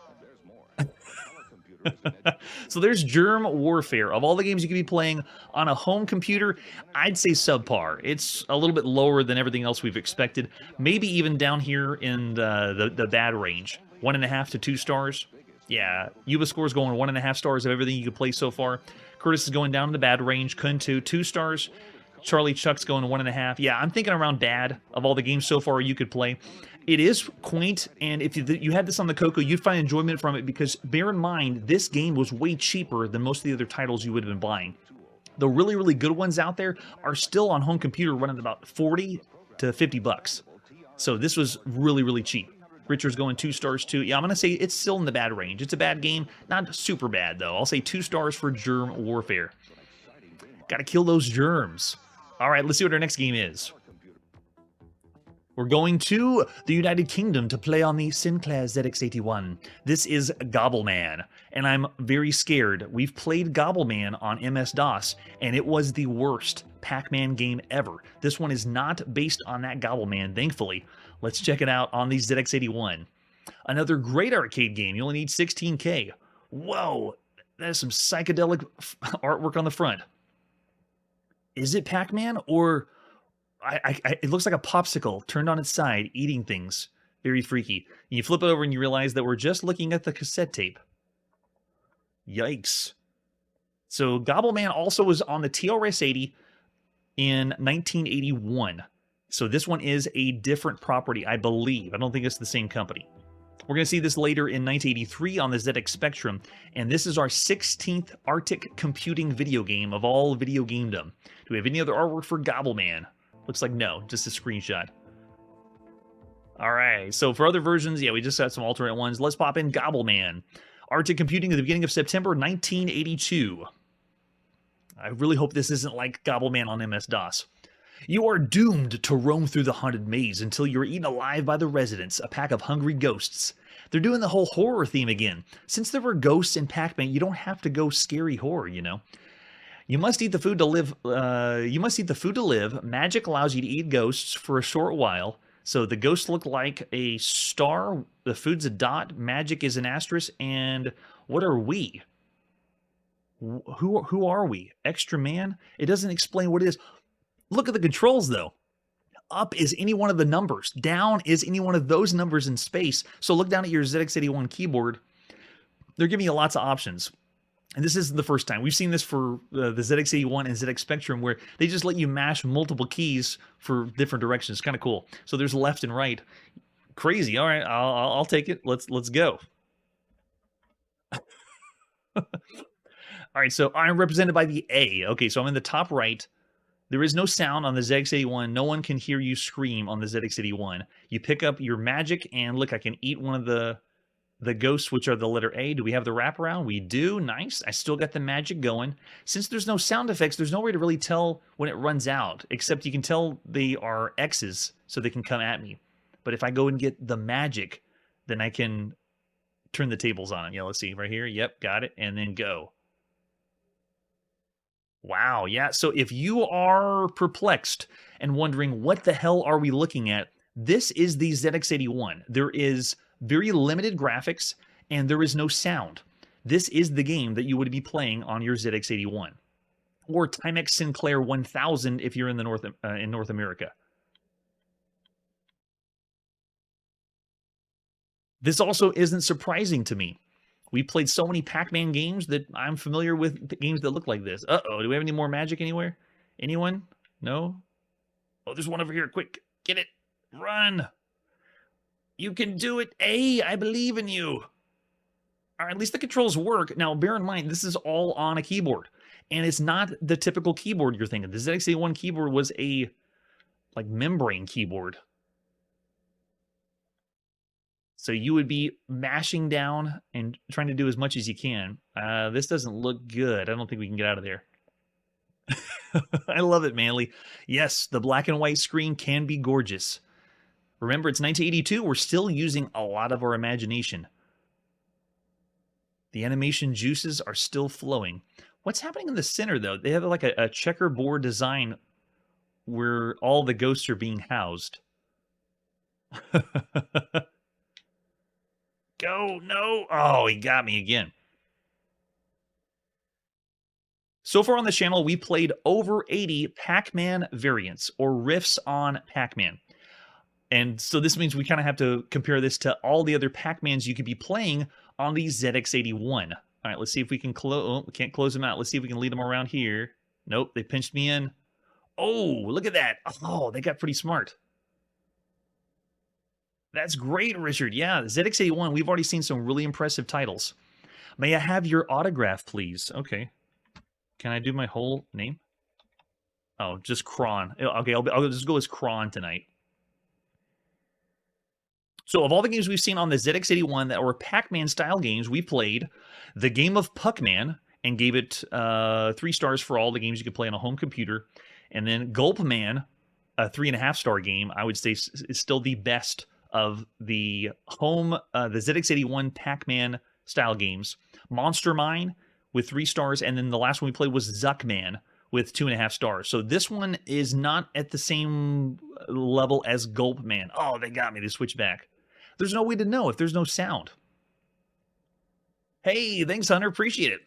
So there's Germ Warfare. Of all the games you could be playing on a home computer, I'd say subpar. It's a little bit lower than everything else we've expected. Maybe even down here in the bad range. 1.5 to 2 stars. Yeah, Yuba score's going 1.5 stars of everything you could play so far. Curtis is going down in the bad range. Kun 2 stars. Charlie Chuck's going 1.5. Yeah, I'm thinking around bad of all the games so far you could play. It is quaint, and if you had this on the Coco, you'd find enjoyment from it because, bear in mind, this game was way cheaper than most of the other titles you would have been buying. The really, really good ones out there are still on home computer running about 40 to 50 bucks. So this was really, really cheap. Richard's going 2 stars too. Yeah, I'm going to say it's still in the bad range. It's a bad game. Not super bad, though. I'll say 2 stars for Germ Warfare. Gotta kill those germs. All right, let's see what our next game is. We're going to the United Kingdom to play on the Sinclair ZX81. This is Gobbleman, and I'm very scared. We've played Gobbleman on MS-DOS, and it was the worst Pac-Man game ever. This one is not based on that Gobbleman, thankfully. Let's check it out on the ZX81. Another great arcade game. You only need 16K. Whoa, that is some psychedelic artwork on the front. Is it Pac-Man, or... it looks like a popsicle turned on its side, eating things. Very freaky. And you flip it over and you realize that we're just looking at the cassette tape. Yikes. So Gobbleman also was on the TRS-80 in 1981. So this one is a different property, I believe. I don't think it's the same company. We're going to see this later in 1983 on the ZX Spectrum, and this is our 16th Arctic computing video game of all video gamedom. Do we have any other artwork for Gobbleman? Looks like no, just a screenshot. All right, so for other versions, yeah, we just got some alternate ones. Let's pop in Gobbleman. Arctic computing at the beginning of September 1982. I really hope this isn't like Gobbleman on MS-DOS. You are doomed to roam through the haunted maze until you're eaten alive by the residents, a pack of hungry ghosts. They're doing the whole horror theme again. Since there were ghosts in Pac-Man, you don't have to go scary horror, you know. You must eat the food to live. Magic allows you to eat ghosts for a short while. So the ghosts look like a star. The food's a dot. Magic is an asterisk. And what are we? Who are we? Extra man? It doesn't explain what it is. Look at the controls, though. Up is any one of the numbers. Down is any one of those numbers in space. So look down at your ZX81 keyboard. They're giving you lots of options. And this isn't the first time. We've seen this for the ZX81 and ZX Spectrum, where they just let you mash multiple keys for different directions. It's kind of cool. So there's left and right. Crazy. All right, I'll take it. Let's go. All right, so I'm represented by the A. Okay, so I'm in the top right. There is no sound on the ZX81. No one can hear you scream on the ZX81. You pick up your magic, and look, I can eat one of the ghosts, which are the letter A. Do we have the wraparound? We do. Nice. I still got the magic going. Since there's no sound effects, there's no way to really tell when it runs out, except you can tell they are X's, so they can come at me. But if I go and get the magic, then I can turn the tables on it. Yeah, let's see. Right here. Yep, got it. And then go. Wow, yeah. So if you are perplexed and wondering what the hell are we looking at, this is the ZX81. There is very limited graphics and there is no sound. This is the game that you would be playing on your ZX81 or Timex Sinclair 1000 if you're in the North America. This also isn't surprising to me. We played so many Pac-Man games that I'm familiar with games that look like this. Uh-oh, do we have any more magic anywhere? Anyone? No? Oh, there's one over here. Quick, get it. Run. You can do it. A, I believe in you. All right, at least the controls work. Now, bear in mind, this is all on a keyboard. And it's not the typical keyboard you're thinking. The ZX81 keyboard was a, like, membrane keyboard. So you would be mashing down and trying to do as much as you can. This doesn't look good. I don't think we can get out of there. I love it, Manly. Yes, the black and white screen can be gorgeous. Remember, it's 1982. We're still using a lot of our imagination. The animation juices are still flowing. What's happening in the center, though? They have like a checkerboard design where all the ghosts are being housed. Go, no. Oh, he got me again. So far on the channel, we played over 80 Pac-Man variants or riffs on Pac-Man. And so this means we kind of have to compare this to all the other Pac-Mans you could be playing on the ZX81. All right, let's see if we can close. Oh, we can't close them out. Let's see if we can lead them around here. Nope, they pinched me in. Oh, look at that. Oh, they got pretty smart. That's great, Richard. Yeah, the ZX81, we've already seen some really impressive titles. May I have your autograph, please? Okay. Can I do my whole name? Oh, just Kron. Okay, I'll just go as Kron tonight. So of all the games we've seen on the ZX81 that were Pac-Man style games, we played the game of Puckman and gave it 3 stars for all the games you could play on a home computer. And then Gulpman, a 3.5-star game, I would say is still the best of the home, the ZX81 Pac-Man style games. Monster Mine with 3 stars, and then the last one we played was Zuckman with 2.5 stars. So this one is not at the same level as Gulpman. Oh, they got me. They switched back. There's no way to know if there's no sound. Hey, thanks, Hunter. Appreciate it.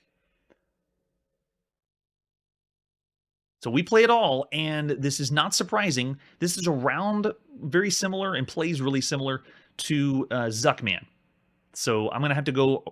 So we play it all, and this is not surprising. This is around very similar and plays really similar to Zuckman. So I'm going to have to go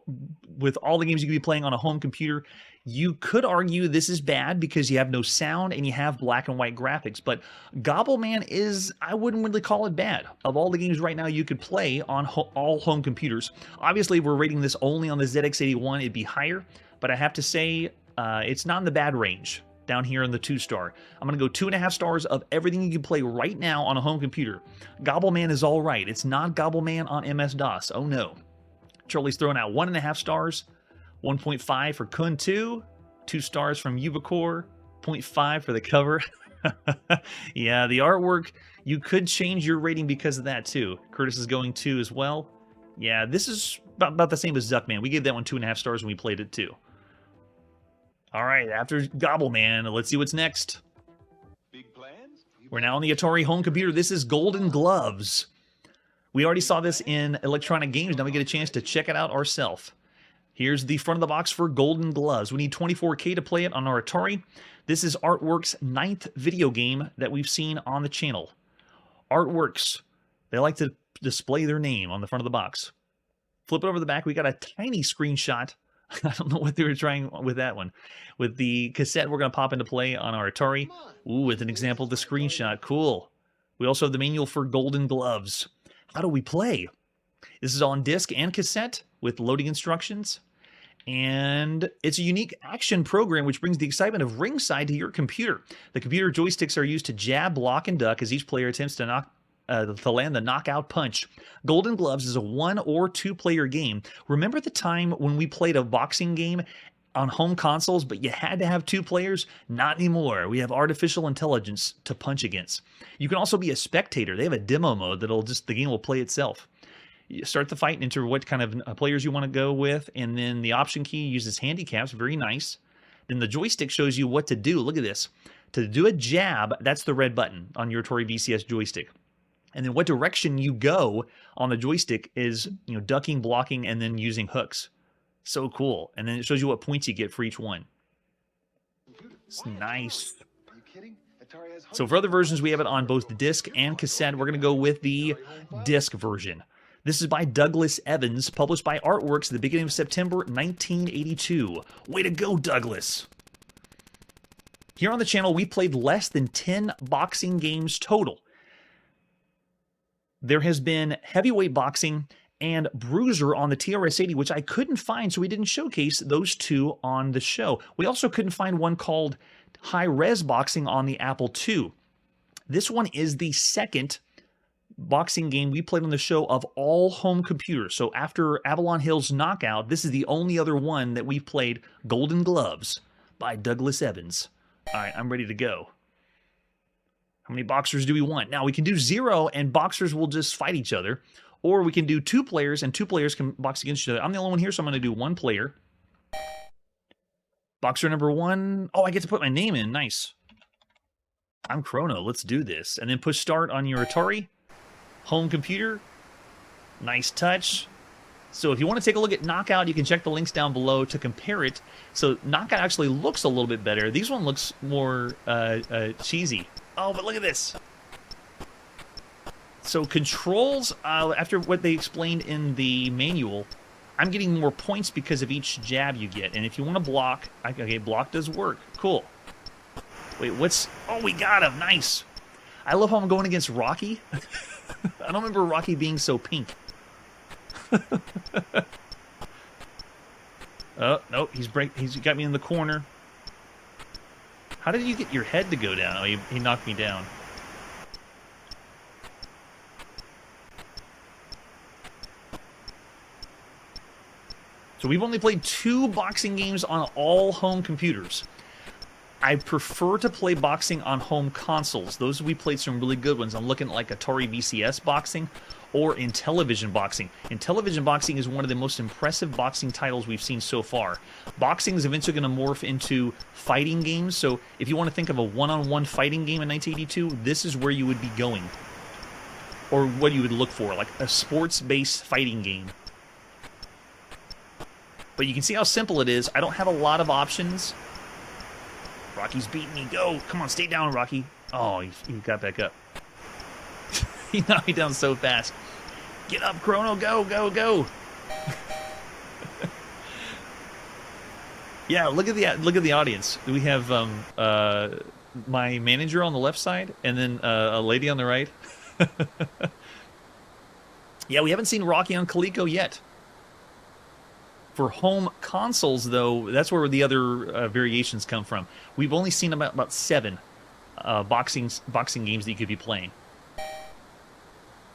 with all the games you could be playing on a home computer. You could argue this is bad because you have no sound and you have black and white graphics, but Gobbleman is, I wouldn't really call it bad. Of all the games right now you could play on all home computers. Obviously, if we're rating this only on the ZX81, it'd be higher, but I have to say it's not in the bad range. Down here in the 2-star. I'm going to go 2.5 stars of everything you can play right now on a home computer. Gobbleman is all right. It's not Gobbleman on MS-DOS. Oh no. Charlie's throwing out 1.5 stars, 1.5 for Kun 2, 2 stars from Ubicore, 0.5 for the cover. Yeah, the artwork, you could change your rating because of that too. Curtis is going 2 as well. Yeah, this is about the same as Zuckman. We gave that one 2.5 stars when we played it too. All right, after Gobbleman, let's see what's next. Big plans? We're now on the Atari home computer. This is Golden Gloves. We already saw this in Electronic Games. Now we get a chance to check it out ourselves. Here's the front of the box for Golden Gloves. We need 24K to play it on our Atari. This is Artworks' 9th video game that we've seen on the channel. Artworks, they like to display their name on the front of the box. Flip it over the back. We got a tiny screenshot. I don't know what they were trying with that one. With the cassette, we're going to pop into play on our Atari. Ooh, with an example of the screenshot. Cool. We also have the manual for Golden Gloves. How do we play? This is on disc and cassette with loading instructions. And it's a unique action program which brings the excitement of ringside to your computer. The computer joysticks are used to jab, block, and duck as each player attempts to land the knockout punch. Golden Gloves is a 1- or 2-player game. Remember the time when we played a boxing game on home consoles, but you had to have 2 players? Not anymore. We have artificial intelligence to punch against. You can also be a spectator. They have a demo mode that'll the game will play itself. You start the fight and enter what kind of players you want to go with, and then the option key uses handicaps. Very nice. Then the joystick shows you what to do. Look at this. To do a jab, that's the red button on your Atari VCS joystick. And then what direction you go on the joystick is, ducking, blocking, and then using hooks. So cool. And then it shows you what points you get for each one. It's nice. Are you kidding? Atari has So for other versions, we have it on both disc and cassette. We're going to go with the disc version. This is by Douglas Evans, published by Artworks at the beginning of September 1982. Way to go, Douglas. Here on the channel, we played less than 10 boxing games total. There has been heavyweight boxing and Bruiser on the TRS-80, which I couldn't find, so we didn't showcase those 2 on the show. We also couldn't find one called High-Res Boxing on the Apple II. This one is the second boxing game we played on the show of all home computers. So after Avalon Hill's Knockout, this is the only other one that we've played, Golden Gloves by Douglas Evans. All right, I'm ready to go. How many boxers do we want? Now, we can do 0, and boxers will just fight each other. Or we can do 2 players, and 2 players can box against each other. I'm the only one here, so I'm going to do 1 player. Boxer number 1. Oh, I get to put my name in. Nice. I'm Chrono. Let's do this. And then push start on your Atari. Home computer. Nice touch. So if you want to take a look at Knockout, you can check the links down below to compare it. So Knockout actually looks a little bit better. These one looks more cheesy. Oh, but look at this. So controls, after what they explained in the manual, I'm getting more points because of each jab you get. And if you want to block, okay, block does work. Cool. Wait, what's... Oh, we got him. Nice. I love how I'm going against Rocky. I don't remember Rocky being so pink. Oh, nope, he's got me in the corner. How did you get your head to go down? Oh, he knocked me down. So we've only played 2 boxing games on all home computers. I prefer to play boxing on home consoles. Those we played some really good ones. I'm looking at like Atari VCS boxing or Intellivision boxing. Intellivision boxing is one of the most impressive boxing titles we've seen so far. Boxing is eventually going to morph into fighting games, so if you want to think of a one-on-one fighting game in 1982, this is where you would be going. Or what you would look for, like a sports-based fighting game. But you can see how simple it is. I don't have a lot of options. Rocky's beating me. Go! Come on, stay down, Rocky. Oh, he got back up. He knocked me down so fast. Get up, Chrono. Go, go, go. Yeah, look at the audience. We have my manager on the left side, and then a lady on the right. Yeah, we haven't seen Rocky on Coleco yet. For home consoles, though, that's where the other variations come from. We've only seen about 7 boxing games that you could be playing.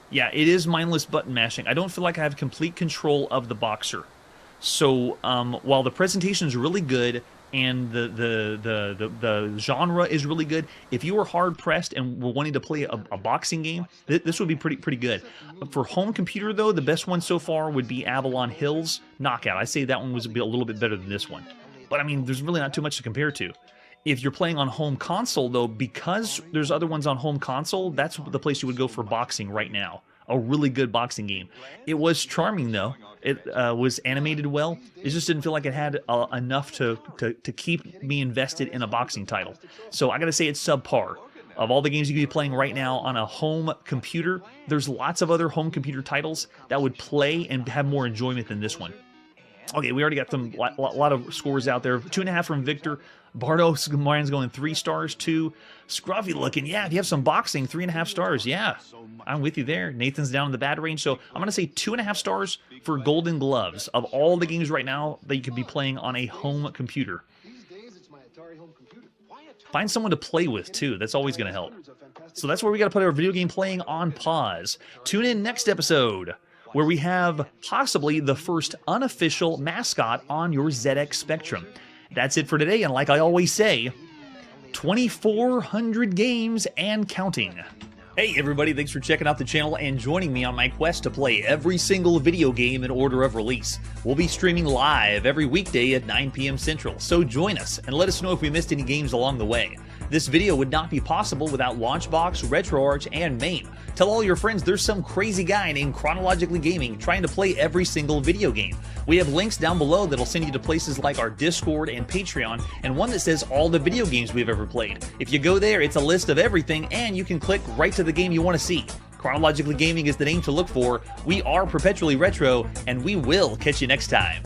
Yeah, it is mindless button mashing. I don't feel like I have complete control of the boxer. So while the presentation is really good and the genre is really good, if you were hard pressed and were wanting to play a boxing game, this would be pretty good. For home computer, though, the best one so far would be Avalon Hill's Knockout. I say that one was a little bit better than this one. But I mean, there's really not too much to compare to. If you're playing on home console, though, because there's other ones on home console, that's the place you would go for boxing right now. A really good boxing game. It was charming, though. It was animated well. It just didn't feel like it had enough to keep me invested in a boxing title. So I gotta say it's subpar. Of all the games you could be playing right now on a home computer, there's lots of other home computer titles that would play and have more enjoyment than this one. Okay, we already got some lot of scores out there. 2.5 from Victor. Bardo Marian's going 3 stars. 2. Scruffy looking. Yeah, if you have some boxing, 3.5 stars. Yeah, I'm with you there. Nathan's down in the bad range. So I'm going to say 2.5 stars for Golden Gloves. Of all the games right now that you could be playing on a home computer. Find someone to play with, too. That's always going to help. So that's where we got to put our video game playing on pause. Tune in next episode, where we have possibly the first unofficial mascot on your ZX Spectrum. That's it for today, and like I always say, 2,400 games and counting. Hey everybody, thanks for checking out the channel and joining me on my quest to play every single video game in order of release. We'll be streaming live every weekday at 9 p.m. Central, so join us and let us know if we missed any games along the way. This video would not be possible without Launchbox, RetroArch, and MAME. Tell all your friends there's some crazy guy named Chronologically Gaming trying to play every single video game. We have links down below that'll send you to places like our Discord and Patreon, and one that says all the video games we've ever played. If you go there, it's a list of everything, and you can click right to the game you want to see. Chronologically Gaming is the name to look for. We are perpetually retro, and we will catch you next time.